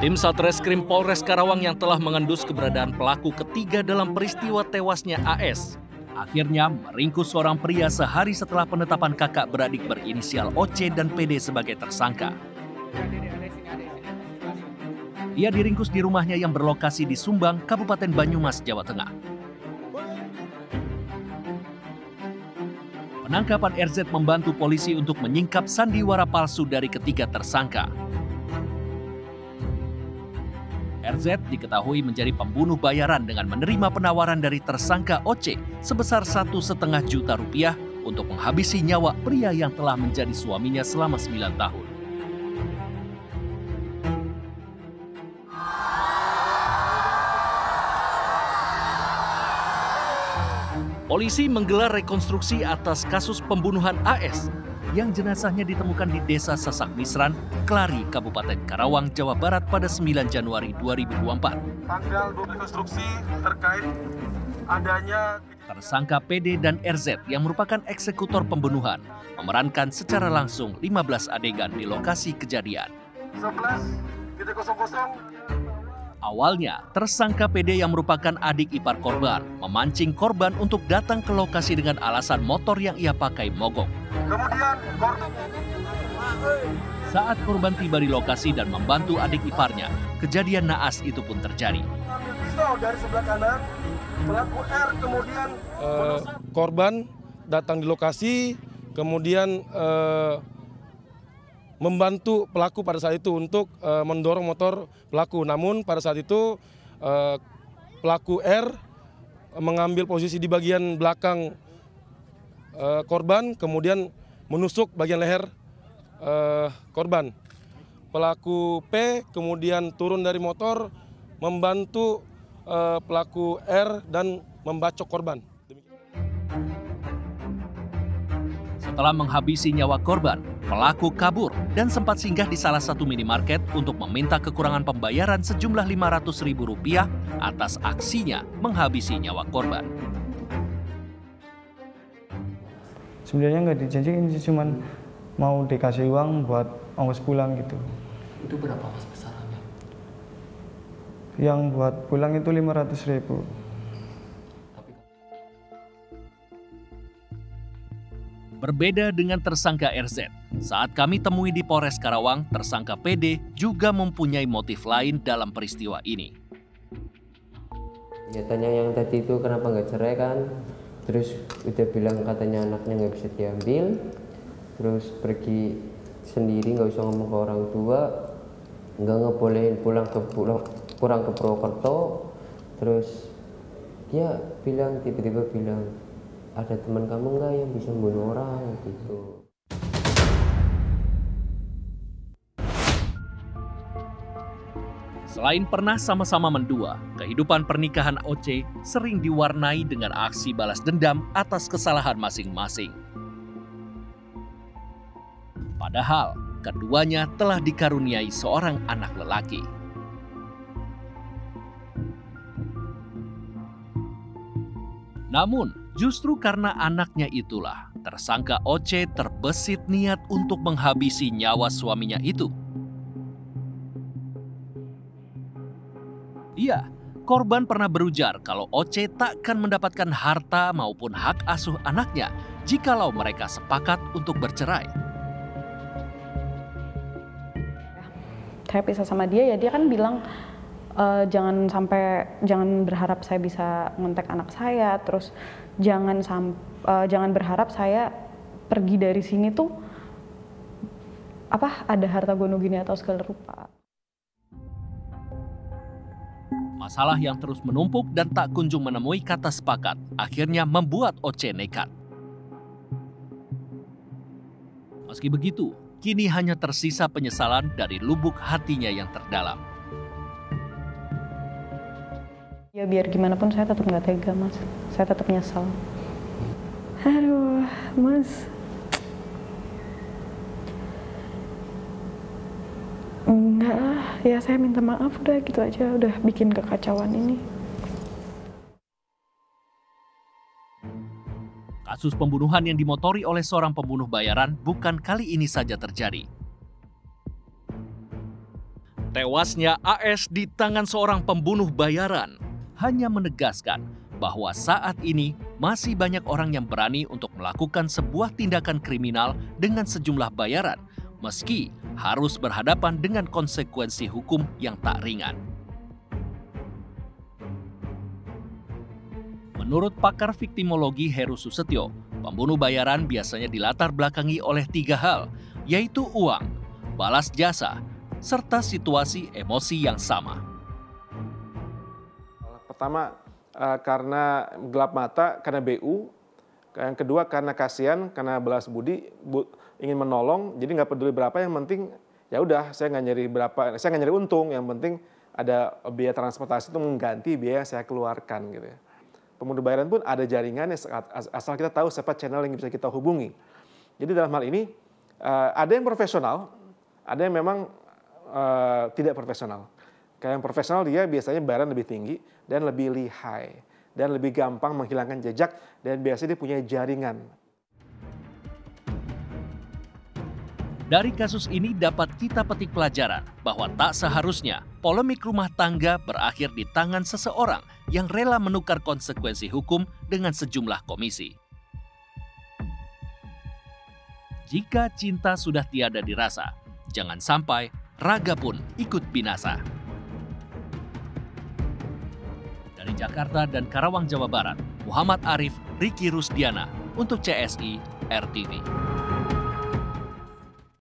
Tim Satreskrim Polres Karawang yang telah mengendus keberadaan pelaku ketiga dalam peristiwa tewasnya AS akhirnya meringkus seorang pria sehari setelah penetapan kakak beradik berinisial OC dan PD sebagai tersangka. Ia diringkus di rumahnya yang berlokasi di Sumbang, Kabupaten Banyumas, Jawa Tengah. Penangkapan RZ membantu polisi untuk menyingkap sandiwara palsu dari ketiga tersangka. RZ diketahui menjadi pembunuh bayaran dengan menerima penawaran dari tersangka OC sebesar 1,5 juta rupiah untuk menghabisi nyawa pria yang telah menjadi suaminya selama 9 tahun. Polisi menggelar rekonstruksi atas kasus pembunuhan AS yang jenazahnya ditemukan di Desa Sasak Misran, Klari, Kabupaten Karawang, Jawa Barat pada 9 Januari 2024. Tanggal rekonstruksi terkait adanya tersangka PD dan RZ yang merupakan eksekutor pembunuhan memerankan secara langsung 15 adegan di lokasi kejadian. 11.00 Awalnya, tersangka PD yang merupakan adik ipar korban memancing korban untuk datang ke lokasi dengan alasan motor yang ia pakai mogok. Kemudian saat korban tiba di lokasi dan membantu adik iparnya, kejadian naas itu pun terjadi. Pisau dari sebelah kanan, pelaku R kemudian korban datang di lokasi, kemudian membantu pelaku pada saat itu untuk mendorong motor pelaku. Namun pada saat itu pelaku R mengambil posisi di bagian belakang korban, kemudian menusuk bagian leher korban. Pelaku P kemudian turun dari motor, membantu pelaku R dan membacok korban. Setelah menghabisi nyawa korban, pelaku kabur dan sempat singgah di salah satu minimarket untuk meminta kekurangan pembayaran sejumlah Rp500.000 atas aksinya menghabisi nyawa korban. Sebenarnya nggak dijanjiin sih, cuman mau dikasih uang buat ongkos pulang gitu. Itu berapa mas besarannya? Yang buat pulang itu 500.000. Berbeda dengan tersangka RZ, saat kami temui di Polres Karawang, tersangka PD juga mempunyai motif lain dalam peristiwa ini. Ya tanya yang tadi itu kenapa nggak cerai kan, terus udah bilang katanya anaknya nggak bisa diambil, terus pergi sendiri nggak usah ngomong ke orang tua, nggak ngebolehin pulang ke Purwokerto, terus dia bilang tiba-tiba bilang, ada teman kamu nggak yang bisa membunuh orang gitu. Selain pernah sama-sama mendua, kehidupan pernikahan OC sering diwarnai dengan aksi balas dendam atas kesalahan masing-masing. Padahal, keduanya telah dikaruniai seorang anak lelaki. Namun, justru karena anaknya itulah, tersangka OC terbesit niat untuk menghabisi nyawa suaminya itu. Iya, korban pernah berujar kalau OC takkan mendapatkan harta maupun hak asuh anaknya jikalau mereka sepakat untuk bercerai. Saya pisah sama dia, ya dia kan bilang, jangan berharap saya bisa ngontek anak saya, terus jangan berharap saya pergi dari sini tuh ada harta gono gini atau segala rupa. Masalah yang terus menumpuk dan tak kunjung menemui kata sepakat akhirnya membuat OC nekat. Meski begitu, kini hanya tersisa penyesalan dari lubuk hatinya yang terdalam. Ya biar gimana pun saya tetap nggak tega mas, saya tetap nyesal. Aduh mas, enggak lah, ya saya minta maaf udah gitu aja, udah bikin kekacauan ini. Kasus pembunuhan yang dimotori oleh seorang pembunuh bayaran bukan kali ini saja terjadi. Tewasnya AS di tangan seorang pembunuh bayaran hanya menegaskan bahwa saat ini masih banyak orang yang berani untuk melakukan sebuah tindakan kriminal dengan sejumlah bayaran, meski harus berhadapan dengan konsekuensi hukum yang tak ringan. Menurut pakar viktimologi Heru Susetyo, pembunuh bayaran biasanya dilatar belakangi oleh 3 hal, yaitu uang, balas jasa, serta situasi emosi yang sama. Pertama, karena gelap mata, karena BU. Yang kedua, karena kasihan, karena balas budi, ingin menolong. Jadi nggak peduli berapa, yang penting ya udah saya nggak nyari berapa, saya nggak nyari untung. Yang penting ada biaya transportasi itu mengganti biaya yang saya keluarkan gitu ya. Pembunuh bayaran pun ada jaringannya, asal kita tahu siapa channel yang bisa kita hubungi. Jadi dalam hal ini ada yang profesional, ada yang memang tidak profesional. Kayak yang profesional dia biasanya bayaran lebih tinggi dan lebih lihai dan lebih gampang menghilangkan jejak dan biasanya dia punya jaringan. Dari kasus ini dapat kita petik pelajaran bahwa tak seharusnya polemik rumah tangga berakhir di tangan seseorang yang rela menukar konsekuensi hukum dengan sejumlah komisi. Jika cinta sudah tiada dirasa, jangan sampai raga pun ikut binasa. Dari Jakarta dan Karawang, Jawa Barat, Muhammad Arif, Riki Rusdiana untuk CSI RTV.